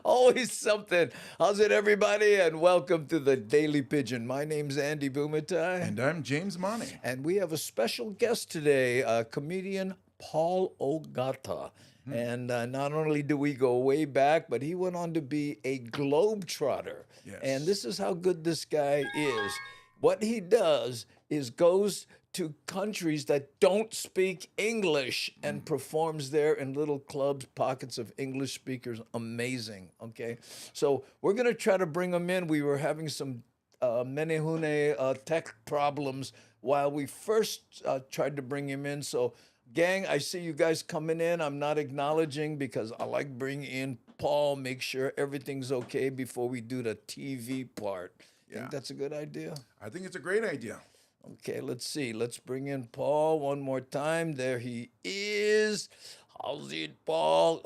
Always something. How's it, everybody? And welcome to the Daily Pigeon. My name's Andy Bumatai. And I'm James Money. And we have a special guest today, comedian Paul Ogata. And not only do we go way back, but he went on to be a globetrotter. Yes. And this is how good this guy is. What he does is goes to countries that don't speak English and performs there in little clubs, pockets of English speakers. Amazing. Okay. So we're going to try to bring him in. We were having some menehune tech problems while we first tried to bring him in. So, gang, I see you guys coming in. I'm not acknowledging because I like bringing in Paul, make sure everything's okay before we do the TV part. Yeah. Think that's a good idea? I think it's a great idea. Okay, let's see. Let's bring in Paul one more time. There he is. How's it, Paul?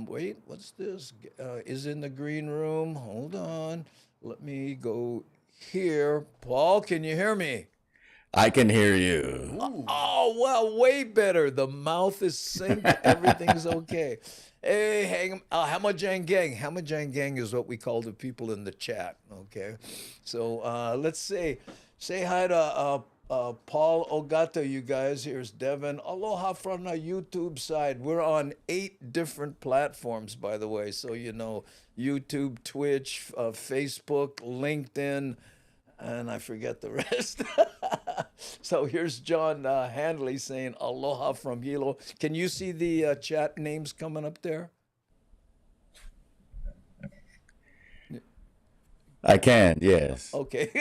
Wait, what's this? Is in the green room. Hold on. Let me go here. Paul, can you hear me? I can hear you. Oh, well, way better. The mouth is synced. Everything's okay. Hey, Hamajang Gang. Hamajang Gang is what we call the people in the chat, okay? So let's say hi to Paul Ogata, you guys. Here's Devin. Aloha from the YouTube side. We're on 8 different platforms, by the way. So, you know, YouTube, Twitch, Facebook, LinkedIn, and I forget the rest. So here's John Handley saying aloha from Hilo. Can you see the chat names coming up there? I can, yes. Okay.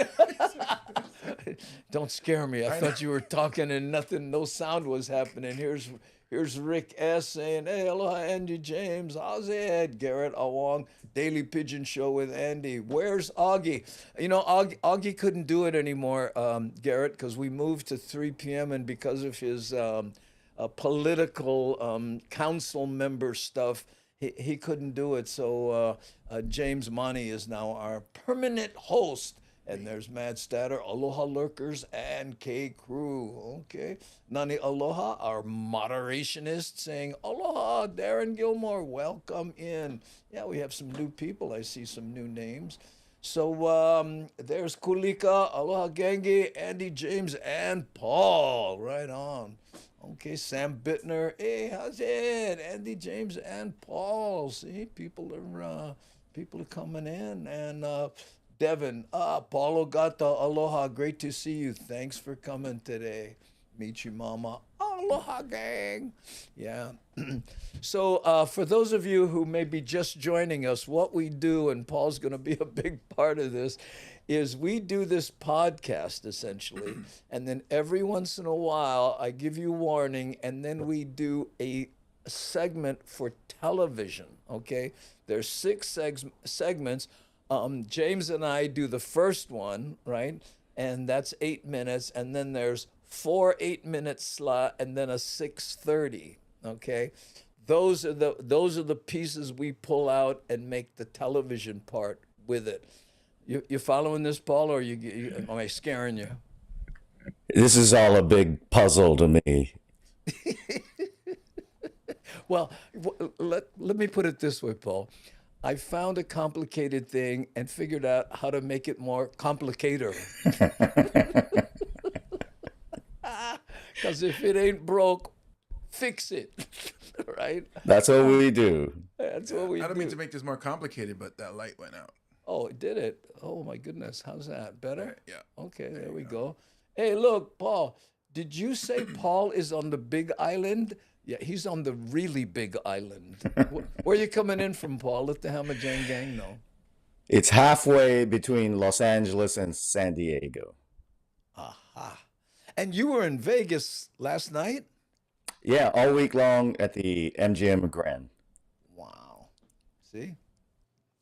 Don't scare me. I thought you were talking and no sound was happening. Here's Rick S. saying, hey, aloha, Andy James. How's it? Garrett Awong, Daily Pigeon Show with Andy. Where's Augie? You know, Augie couldn't do it anymore, Garrett, because we moved to 3 p.m. and because of his political council member stuff, he couldn't do it. So James Money is now our permanent host. And there's Mad Statter, Aloha Lurkers, and K Crew. Okay. Nani Aloha, our moderationist, saying, Aloha, Darren Gilmore, welcome in. Yeah, we have some new people. I see some new names. So there's Kulika, Aloha Gangi, Andy James, and Paul. Right on. Okay, Sam Bittner. Hey, how's it? Andy James and Paul. See, people are coming in. And Devin, Paul Ogata, aloha, great to see you. Thanks for coming today. Meet you, mama. Aloha, gang. Yeah. So for those of you who may be just joining us, what we do, and Paul's going to be a big part of this, is we do this podcast essentially, and then every once in a while I give you warning, and then we do a segment for television, okay? There's 6 segments. James and I do the first one, right? And that's 8 minutes. And then there's 4 8-minute slot and then a 6:30. Okay, those are the pieces we pull out and make the television part with it. You following this, Paul, or am I scaring you? This is all a big puzzle to me. Well, let me put it this way, Paul. I found a complicated thing and figured out how to make it more complicator. Because if it ain't broke, fix it, right? That's what we do. That's what we do. I don't mean to make this more complicated, but that light went out. Oh, it did it. Oh, my goodness. How's that? Better? Right, yeah. Okay, there we go. Hey, look, Paul, did you say Paul is on the big island? Yeah, he's on the really big island. Where are you coming in from, Paul? Let the Hamajang Gang know. It's halfway between Los Angeles and San Diego. Aha. And you were in Vegas last night? Yeah, all week long at the MGM Grand. Wow. See?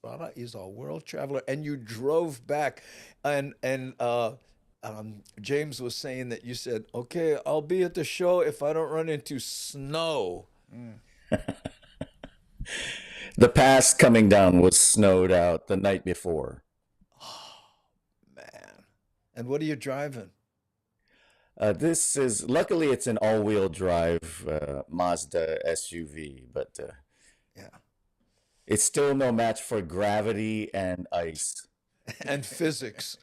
Rara is a world traveler. And you drove back. And James was saying that you said, okay, I'll be at the show if I don't run into snow. The pass coming down was snowed out the night before. Man. And what are you driving? Luckily it's an all-wheel drive Mazda SUV, but Yeah. It's still no match for gravity and ice. and physics.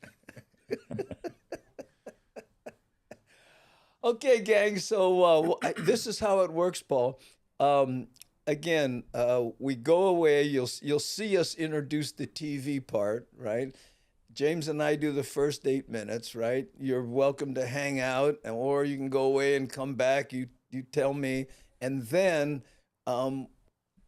Okay, gang. So this is how it works, Paul. Um, again, we go away. You'll see us introduce the TV part, right? James and I do the first 8 minutes, right? You're welcome to hang out, or you can go away and come back. You tell me, and then um,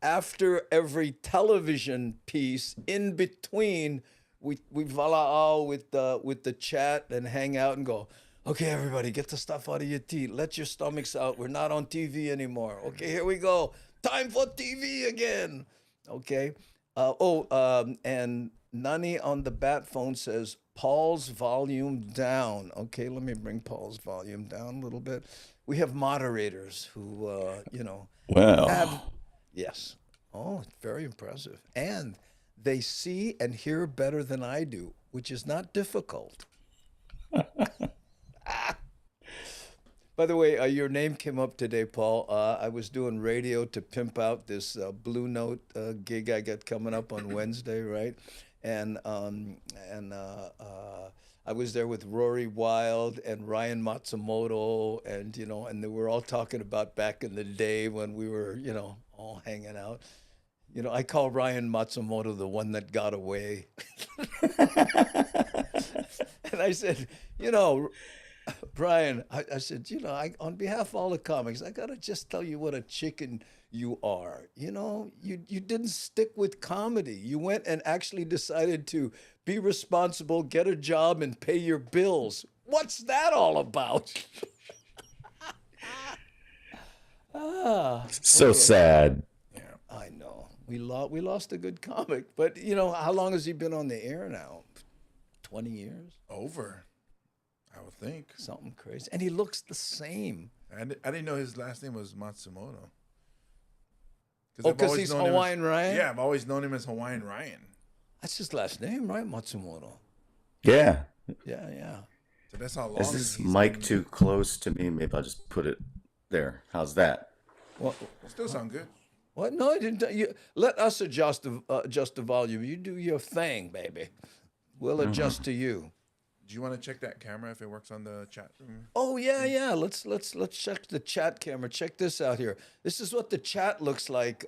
after every television piece, in between, we voila with the chat and hang out and go. Okay, everybody, get the stuff out of your teeth. Let your stomachs out. We're not on TV anymore. Okay, here we go. Time for TV again. Okay. And Nani on the bat phone says, Paul's volume down. Okay, let me bring Paul's volume down a little bit. We have moderators who, have, Well, yes. Oh, very impressive. And they see and hear better than I do, which is not difficult. By the way, your name came up today, Paul. I was doing radio to pimp out this Blue Note gig I got coming up on Wednesday, right? And I was there with Rory Wild and Ryan Matsumoto, and they were all talking about back in the day when we were, all hanging out. I call Ryan Matsumoto the one that got away. And I said, Brian, I said, on behalf of all the comics, I got to just tell you what a chicken you are. You didn't stick with comedy. You went and actually decided to be responsible, get a job, and pay your bills. What's that all about? so sad. I know. We lost a good comic. But, how long has he been on the air now? 20 years? Over, I would think. Something crazy. And he looks the same. I didn't know his last name was Matsumoto. Oh, because he's Hawaiian Ryan? Yeah, I've always known him as Hawaiian Ryan. That's his last name, right? Matsumoto. Yeah. Yeah. So that's how long. Is this mic too close to me? Maybe I'll just put it there. How's that? Well, Still sound good. what? No, I didn't. Let us adjust the volume. You do your thing, baby. We'll adjust to you. Do you want to check that camera if it works on the chat room? Oh yeah. Let's check the chat camera. Check this out here. This is what the chat looks like,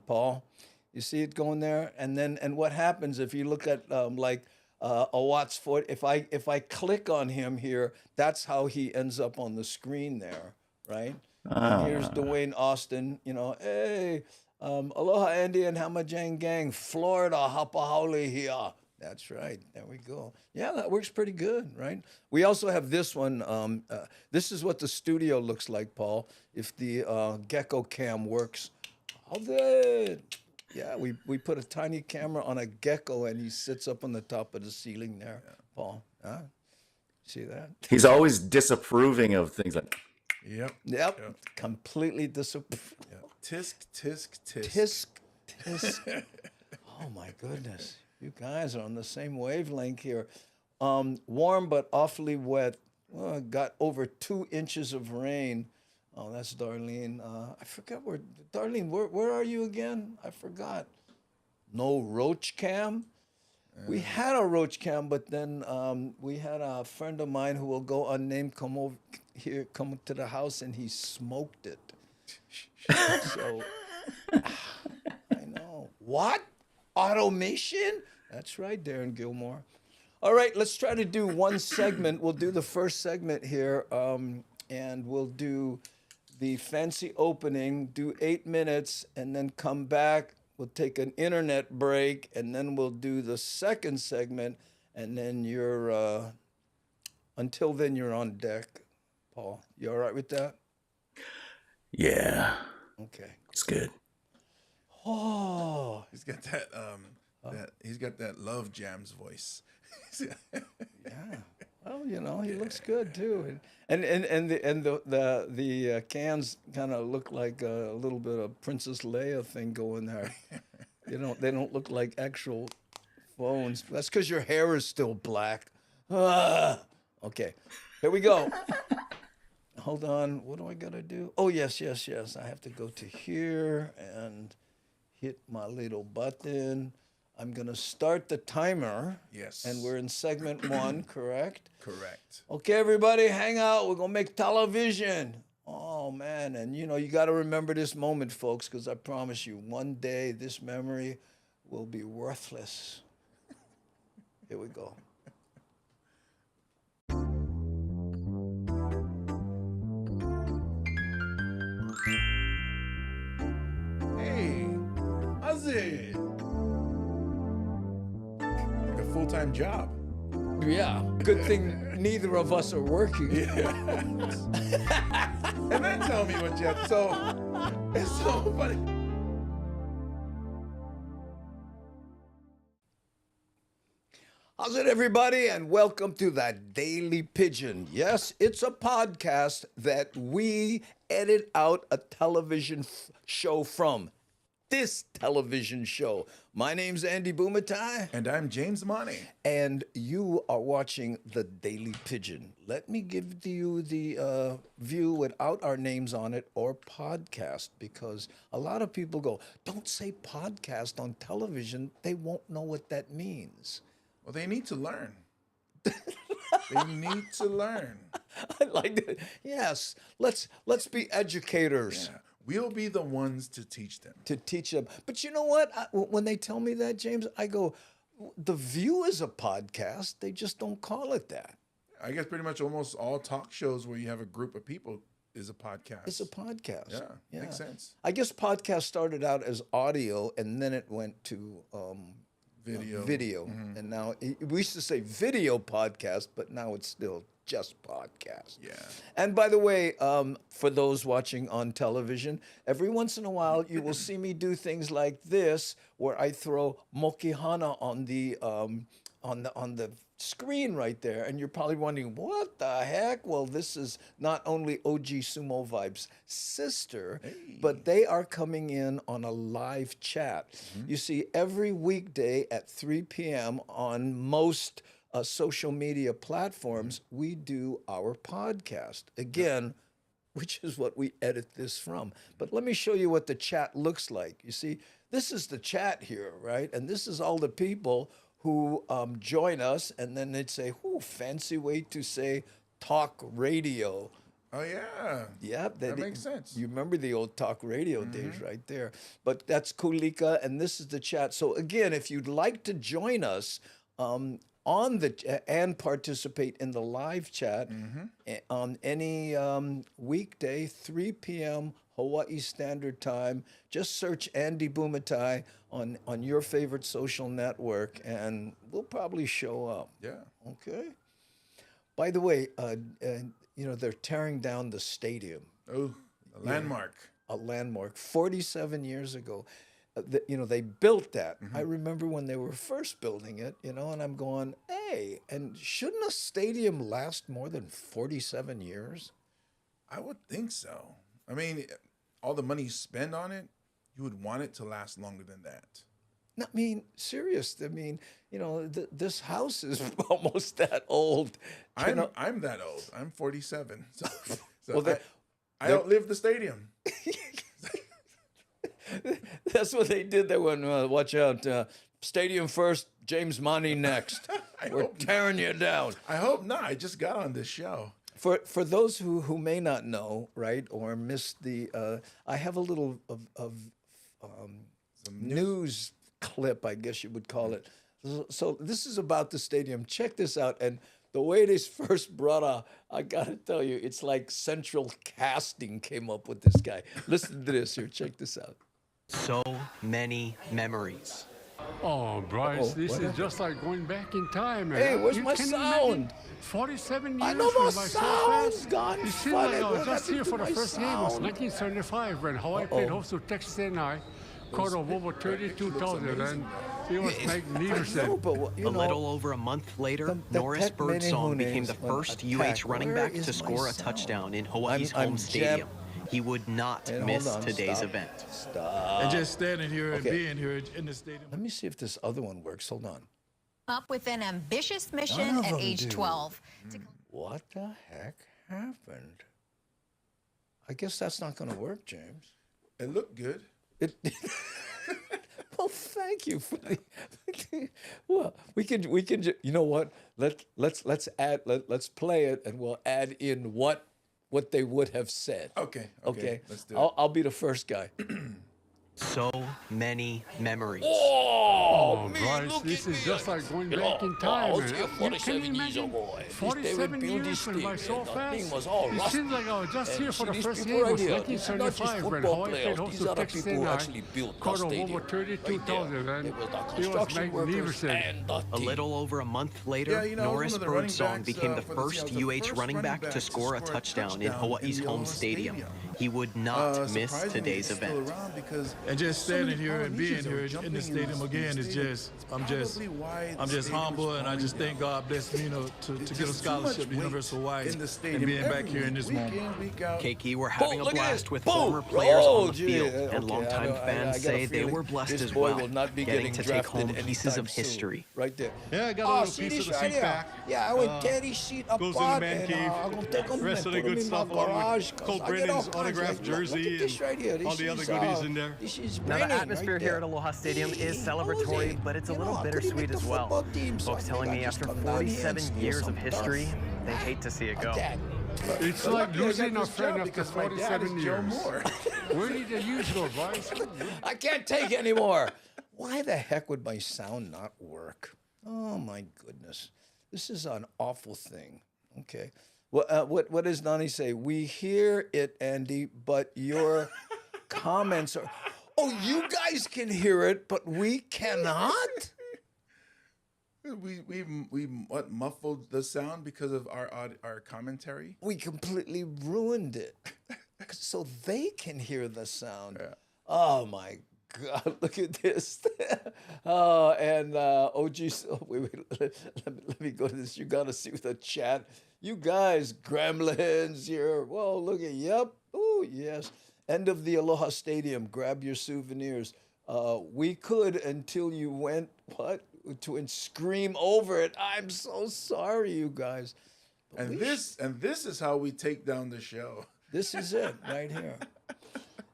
Paul. You see it going there, and what happens if you look at a Watts Ford? If I click on him here, that's how he ends up on the screen there, right? And here's Dwayne Austin. Hey, aloha Andy and Hamajang gang, Florida, Hapahaole here. That's right. There we go. Yeah, that works pretty good, right? We also have this one. This is what the studio looks like, Paul, if the gecko cam works. How good. Yeah, we put a tiny camera on a gecko, and he sits up on the top of the ceiling there, Paul. Huh? See that? He's always disapproving of things like. Yep. Completely disapproved. Tisk, tisk, tisk. Tisk, tisk. Oh, my goodness. You guys are on the same wavelength here. Warm but awfully wet. Got over 2 inches of rain. Oh, that's Darlene. I forgot Darlene, where are you again? I forgot. No roach cam? We had a roach cam, but then we had a friend of mine who will go unnamed come to the house, and he smoked it. So, I know. What? Automation? That's right, Darren Gilmore. All right, let's try to do one segment. We'll do the first segment here, and we'll do the fancy opening, do 8 minutes, and then come back. We'll take an internet break, and then we'll do the second segment, and then until then, you're on deck, Paul. You all right with that? Yeah. Okay. It's good. Oh, He's got that Love Jams voice. yeah. Well, he looks good too, and the cans kind of look like a little bit of Princess Leia thing going there. They don't look like actual phones. That's because your hair is still black. Okay, here we go. Hold on. What do I gotta do? Oh yes. I have to go to here and hit my little button. I'm going to start the timer. Yes. And we're in segment 1, correct? Correct. Okay, everybody, hang out. We're going to make television. Oh, man. And, you got to remember this moment, folks, because I promise you, one day this memory will be worthless. Here we go. Hey, how's it? Like a full-time job. Yeah. Good thing neither of us are working. And then tell me what you have. It's so funny. How's it, everybody? And welcome to the Daily Pidgin. Yes, it's a podcast that we edit out a television show from. This television show. My name's Andy Bumatai. And I'm James Money. And you are watching the Daily Pidgin. Let me give to you the view without our names on it, or podcast, because a lot of people go, don't say podcast on television. They won't know what that means. Well, they need to learn. They need to learn. I like that. Yes, let's be educators. Yeah. We'll be the ones to teach them. To teach them. But you know what? When they tell me that, James, I go, The View is a podcast. They just don't call it that. I guess pretty much almost all talk shows where you have a group of people is a podcast. It's a podcast. Yeah, makes sense. I guess podcast started out as audio, and then it went to video. And now we used to say video podcast, but now it's still just podcast. Yeah. And by the way, for those watching on television, every once in a while you will see me do things like this, where I throw mokihana on the screen right there, and you're probably wondering, what the heck? Well, this is not only OG Sumo Vibe's sister, but they are coming in on a live chat. You see, every weekday at 3 p.m. on most social media platforms, we do our podcast. Again, which is what we edit this from. But let me show you what the chat looks like. You see, this is the chat here, right? And this is all the people who join us, and then they'd say, "Ooh, fancy way to say talk radio." Oh, yeah. Yeah, that makes sense. You remember the old talk radio days right there. But that's Kulika, and this is the chat. So again, if you'd like to join us on and participate in the live chat on any weekday, 3 p.m. Hawaii Standard Time, just search Andy Bumatai on your favorite social network, and we'll probably show up. Yeah. Okay. By the way, they're tearing down the stadium. Oh, a landmark. A landmark 47 years ago. They built that. I remember when they were first building it, and I'm going, hey, and shouldn't a stadium last more than 47 years? I would think so. I mean, all the money you spend on it, you would want it to last longer than that. I mean, serious. I mean, this house is almost that old. I'm that old. I'm 47. So Well, I outlived the stadium. That's what they did. They went, watch out, stadium first, James Money next. We're tearing you down. I hope not. I just got on this show. For those who may not know, right, or missed the, I have a little of news clip, I guess you would call it. So this is about the stadium. Check this out. And the way it is first brought up, I got to tell you, it's like Central Casting came up with this guy. Listen to this here. Check this out. So many memories. Oh, Bryce, this is just like going back in time, man. Hey, where's You my can sound? imagine 47 years I know from my my first sound's match. gone. You seem Funny. like I What was just happened here to for the my first game. It was sound? 1975 when Hawaii played host to Texas A&I. Caught over 32,000, and it was magnificent. No, but A little over a month later, Norris Pet Birdsong became the Menehune first attack. UH running Where back is to my score a sound? touchdown in Hawaii's I'm home stadium. He would not And miss hold on, today's stop. event. Stop. And just standing here and Okay. being here in the stadium. Let me see if this other one works. Hold on. Up with an ambitious None mission of at them age do. 12. What the heck happened? I guess that's not going to work, James. It looked good. It, Well, thank you for the. Well, we can. You know what? Let's play it, and we'll add in what they would have said. Okay. Okay. Let's do it. I'll be the first guy. So many memories. Oh, Bryce, this is just like going back in time. Oh, man. yeah, You 47 can you years imagine? ago. 47 They would build years this went by thing, so and the fast. thing was all It rusty. seems like I was just And here for see the these first people game. right Was here, these are not just 1975 when football Hawaii played players. host These to are the Texas people who A&I. actually built the Caught stadium. over 32,000, man. It was the It was construction workers magnificent. and the A team. little over a month later, Yeah, you know, I was Norris one of the running Birdsong backs, became the for the first Seahawks, the UH first running back to score a touchdown in Hawaii's the home Aloha stadium. He would not miss Surprisingly, today's it's still event. around because And just so many standing here and being Polynesians are here in jumping the stadium this again is stadium. just, It's I'm just probably why the stadium is humble, and I falling just thank down. God bless me, to It's get a just too much scholarship to weight University of Hawaii in the stadium and being back every here in week, this week moment. in, week out. Keiki were having a look at blast this. with Boom. former players on the gee, field, okay, and longtime I fans got a say they feeling were blessed this as boy well, will not be getting getting to take home drafted pieces anytime of soon. history. Right there. Yeah, I got a little see piece this of the right seat here. back. Yeah, I would tear this seat apart goes in the man and cave. I'm gonna take them Rest and of the put them good in my stuff along with garage. 'cause Colt I get Brennan's all kinds autographed of- look jersey at this right here. and all This the other is, goodies in there. This is Now, the Brennan atmosphere right here there. at Aloha Stadium is Hey, celebratory, Jose, but it's a you little know, I couldn't bittersweet make as the well. football team, so I Folks figured telling I'd me just after come down here and 47 steal years some of history, turf. they hate to see it go. Dad. It's So like lucky I got losing a this friend job after because my dad is 47 Joe years. Moore. Where did the use go, Bryce? I can't take anymore. Why the heck would my sound not work? Oh my goodness, this is an awful thing. Okay, what does Nani say? We hear it, Andy, but your comments are. Oh, you guys can hear it, but we cannot. We what muffled the sound because of our commentary. We completely ruined it, so they can hear the sound. Yeah. Oh my God! Look at this. OG. Wait. Let me go to this. You gotta see the chat. You guys, gremlins here. Whoa! Look at. Yep. Oh yes. End of the Aloha Stadium. Grab your souvenirs. We could until you went and scream over it. I'm so sorry, you guys. But And this is how we take down the show. this is it right here.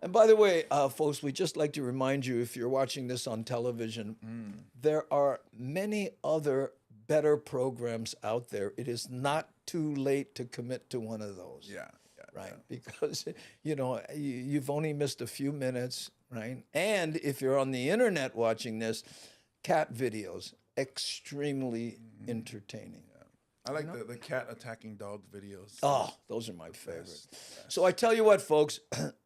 And by the way, folks, we'd just like to remind you, if you're watching this on television, there are many other better programs out there. It is not too late to commit to one of those. Yeah. Right, because you've only missed a few minutes, right? And if you're on the internet watching this, cat videos, extremely entertaining. I like the cat attacking dog videos. Oh, those are my favorite. So I tell you what, folks,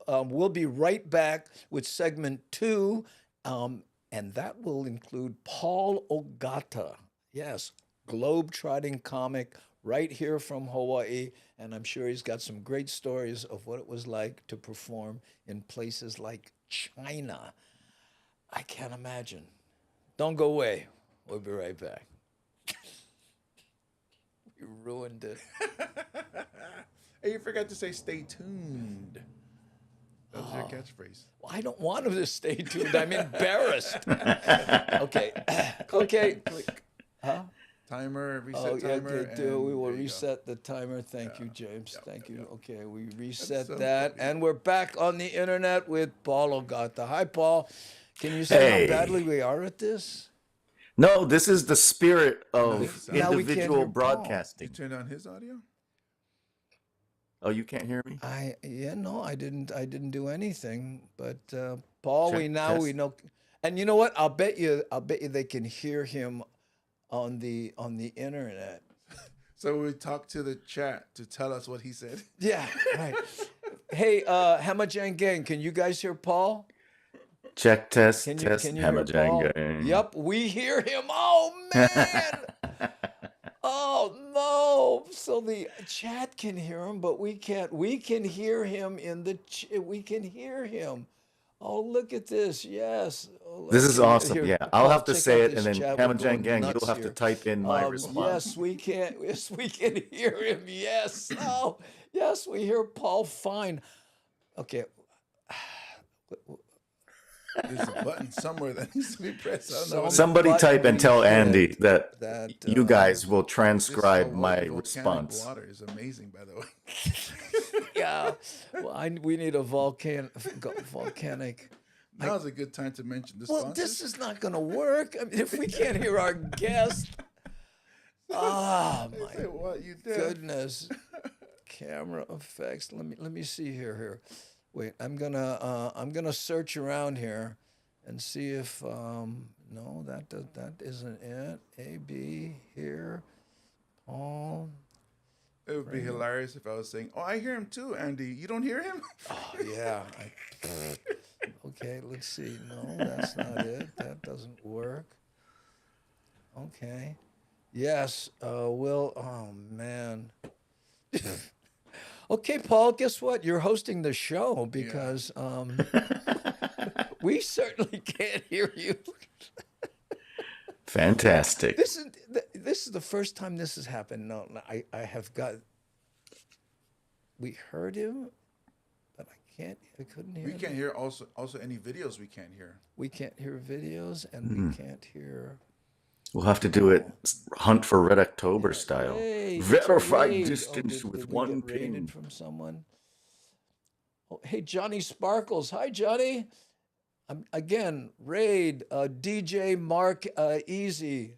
we'll be right back with segment 2, and that will include Paul Ogata. Yes, globe-trotting comic right here from Hawaii, and I'm sure he's got some great stories of what it was like to perform in places like China. I can't imagine. Don't go away. We'll be right back. You ruined it. Hey, you forgot to say stay tuned. That was your catchphrase. Well, I don't want him to stay tuned. I'm embarrassed. Okay. Okay. Click. Huh? Timer, reset Oh, yeah, timer. okay, and we will there you go. reset the timer. Thank you, James. Yep, Thank yep, you. yep. Okay, we reset so that. funny. And we're back on the internet with Paul Ogata. Hi, Paul. Can you say Hey. how badly we are at this? No, this is the spirit of Now we can't individual hear Paul. broadcasting. You turned on his audio? Oh, you can't hear me? I didn't do anything. But Paul, Check, we test. know. And you know what? I'll bet you they can hear him on the internet. So we talked to the chat to tell us what he said. Yeah, right. Hey, Hamajang Gang, can you guys hear Paul? Check, test, Can test, you hear Paul? Hamajang. Yep, we hear him. Oh man! Oh no! So the chat can hear him, but we can't. We can hear him in the. We can hear him. Oh, look at this! Yes. Oh, This is here- awesome. here, Yeah, Paul, I'll have to check say out it, and this then chat. We're Hamajang going Gang, nuts you'll have here. to type in my response. Yes, we can. Yes, we can hear him. Yes. Oh, yes, we hear Paul fine. Okay. There's a button somewhere that needs to be pressed. I don't know. what it is. Somebody But type and we tell hit Andy that that, you guys will This transcribe Hawaii my volcanic response. Water is amazing, by the way. Yeah. Well, we need a volcanic. Now's a good time to mention the Well, sponsors. this is not going to work. I mean, if we can't hear our guest. Oh, They my say, what you did? goodness. Camera effects. Let me see here. Wait, I'm gonna search around here and see if no, that isn't it. A-B here. Paul. It would be hilarious if I was saying, "Oh, I hear him too, Andy. You don't hear him?" Oh, yeah. Okay, let's see. No, that's not it. That doesn't work. Okay. Yes. Will. Oh man. Okay, Paul. Guess what? You're hosting the show because we certainly can't hear you. Fantastic. This is the first time this has happened. No, I have got. We heard him, but I couldn't hear. We him. can't hear also any videos we can't hear. We can't hear videos, and we can't hear. We'll have to do it Hunt for Red October style. Hey, Verified raid. distance Did with we one get raided ping. from someone? Oh, hey, Johnny Sparkles. Hi, Johnny. Again, raid. DJ Mark Easy.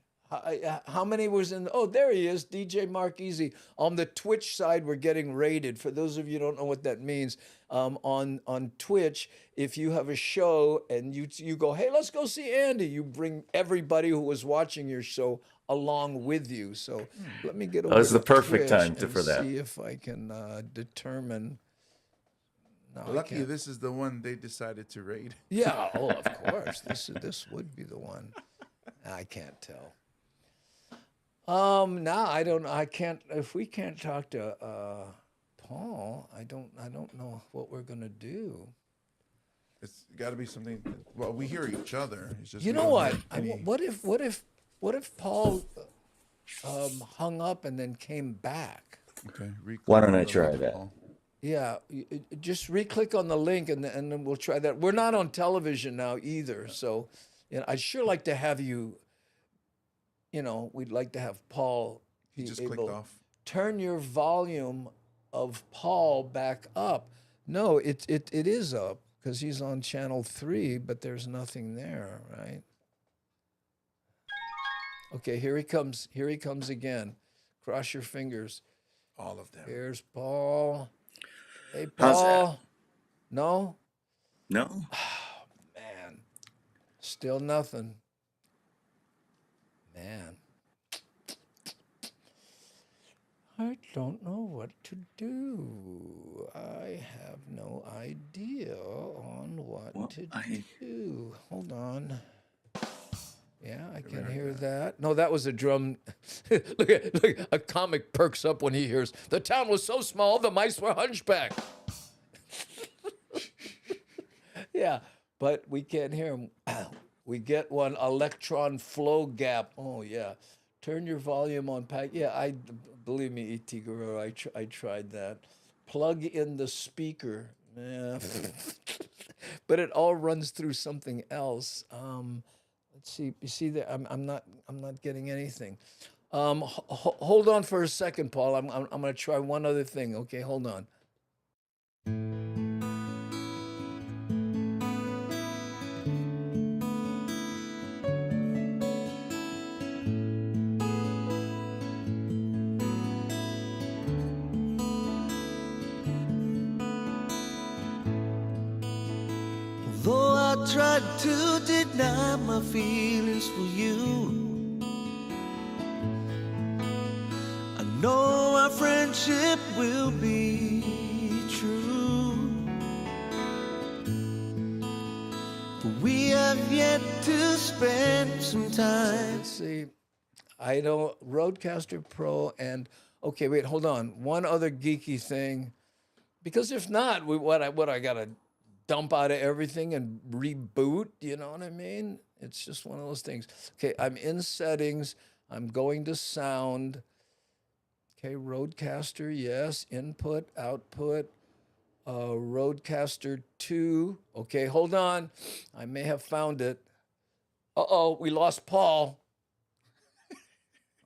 How many was in? Oh, there he is, DJ Mark Easy. On the Twitch side, we're getting raided. For those of you who don't know what that means, on Twitch, if you have a show and you go, hey, let's go see Andy, you bring everybody who was watching your show along with you. So let me get over That was the to perfect Twitch time and for that. see if I can determine. No, I Lucky can't. this is the one they decided to raid. Yeah, oh, of course. This would be the one. I can't tell. Now I can't. If we can't talk to Paul, I don't know what we're gonna do. It's got to be something. Well, we hear each other. It's just You we know don't what? hear any- What if Paul hung up and then came back? Okay. Why don't I try that? Yeah, just re-click on the link and then we'll try that. We're not on television now either, so I'd sure like to have you. We'd like to have Paul He be just able clicked off. turn your volume of Paul back up. No, it is up because he's on channel 3, but there's nothing there, right? Okay, here he comes. Here he comes again. Cross your fingers. All of them. Here's Paul. Hey, How's that? Paul. No? No? Man. Still nothing. Man. I don't know what to do. I have no idea on what to do. Hold on. Yeah, I can hear that. No, that was a drum. look, a comic perks up when he hears, the town was so small, the mice were hunchback. Yeah, but we can't hear him. We get one electron flow gap. Oh, yeah. Turn your volume on pack. Yeah, believe me, E.T. Guerrero, I tried that. Plug in the speaker. Yeah. But it all runs through something else. Let's see. You see that I'm not getting anything. Hold on for a second, Paul. I'm going to try one other thing. Okay, hold on. Though I tried to deny my feelings for you, I know our friendship will be true. But we have yet to spend some time. Let's see. I know Roadcaster Pro and okay, wait, hold on. One other geeky thing, because if not, what I gotta dump out of everything and reboot. You know what I mean? It's just one of those things. Okay, I'm in settings. I'm going to sound. Okay, Roadcaster, yes. Input, output. Roadcaster 2. Okay, hold on. I may have found it. Uh-oh, we lost Paul.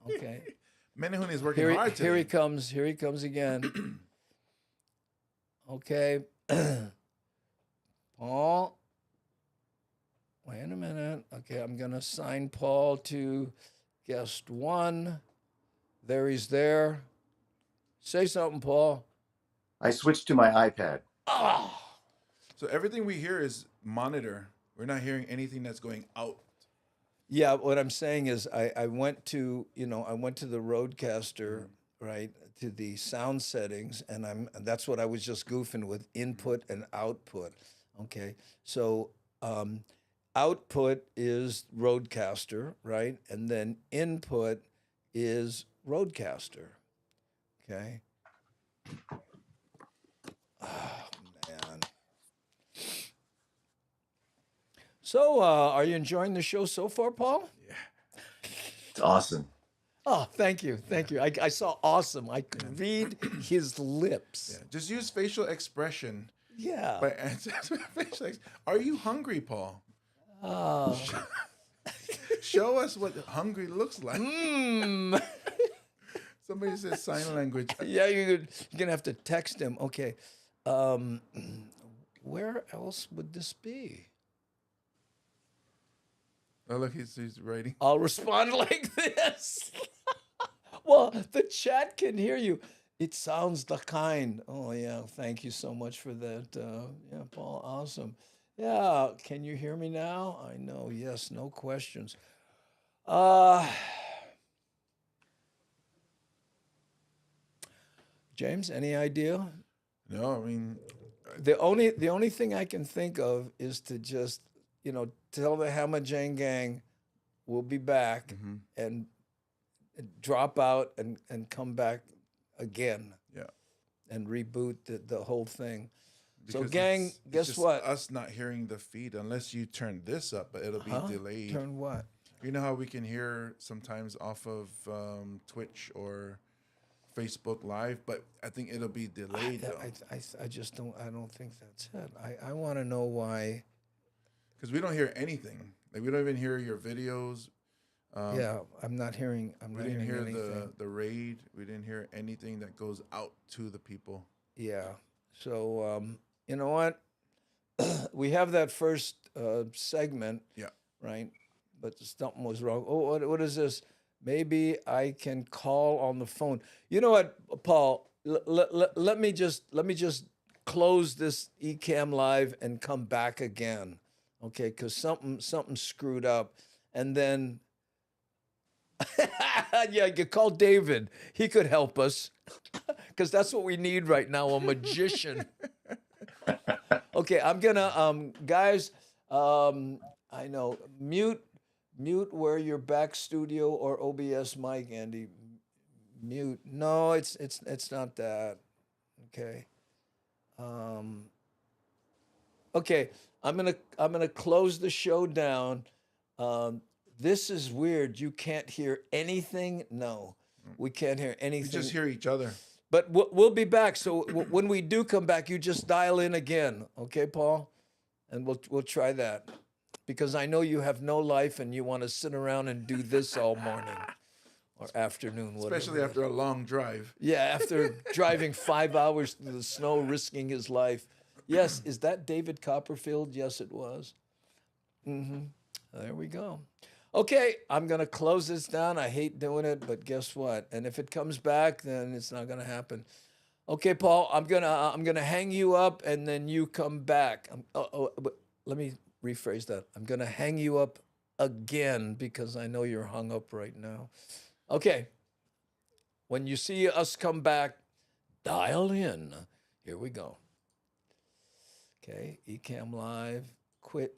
Okay. Menahun is working Here hard today. he comes. Here he comes again. Okay. Paul. Wait a minute. Okay, I'm going to assign Paul to guest 1. There he's there. Say something, Paul. I switched to my iPad. Oh, So everything we hear is monitor. We're not hearing anything that's going out. yeah. What I'm saying is, I went to the Roadcaster, right, to the sound settings, and that's what I was just goofing with, input and output. Okay, so output is Roadcaster, right, and then input is Roadcaster. Okay. Oh man. So, are you enjoying the show so far, Paul? It's awesome. Oh, thank you. I saw awesome. I could read his lips. Yeah. Just use facial expression. Yeah. But are you hungry, Paul? Show us what hungry looks like. Somebody says sign language. Yeah, you're gonna have to text him. Okay. Where else would this be? Oh, look, he's writing. I'll respond like this. Well, the chat can hear you. It sounds the kind. Oh, yeah. Thank you so much for that. Yeah, Paul, awesome. Yeah, can you hear me now? I know. Yes, no questions. James, any idea? No, I mean, The only thing I can think of is to just, tell the Hammer Jane gang we'll be back and drop out and come back again. Yeah. And reboot the whole thing. So because gang, it's guess just what? Us not hearing the feed unless you turn this up, but it'll be delayed. Turn what? You know how we can hear sometimes off of Twitch or Facebook Live, but I think it'll be delayed though. I just don't. I don't think that's it. I want to know why. Because we don't hear anything. Like we don't even hear your videos. Yeah, I'm not hearing. We didn't hear anything. the raid. We didn't hear anything that goes out to the people. Yeah. So you know what? We have that first segment. Yeah. Right. But something was wrong. Oh, what is this? Maybe I can call on the phone. You know what, Paul? Let me just close this Ecamm Live and come back again, okay? Because something screwed up, and then yeah, you call David. He could help us, because that's what we need right now, a magician. Okay, I'm gonna guys. I know mute where your back studio or OBS mic, Andy. Mute. No, it's not that. Okay. Okay, I'm gonna close the show down. This is weird. You can't hear anything. No, we can't hear anything. We just hear each other. But we'll be back. So when we do come back, you just dial in again, okay, Paul? And we'll try that, because I know you have no life and you want to sit around and do this all morning or afternoon, whatever. Especially after a long drive. Yeah, after driving 5 hours through the snow, risking his life. Yes, is that David Copperfield? Yes, it was. There we go. Okay, I'm gonna close this down. I hate doing it, but guess what? And if it comes back, then it's not gonna happen. Okay, Paul, I'm gonna hang you up, and then you come back. But let me rephrase that. I'm gonna hang you up again, because I know you're hung up right now. Okay. When you see us come back, dial in. Here we go. Okay, Ecamm Live, quit.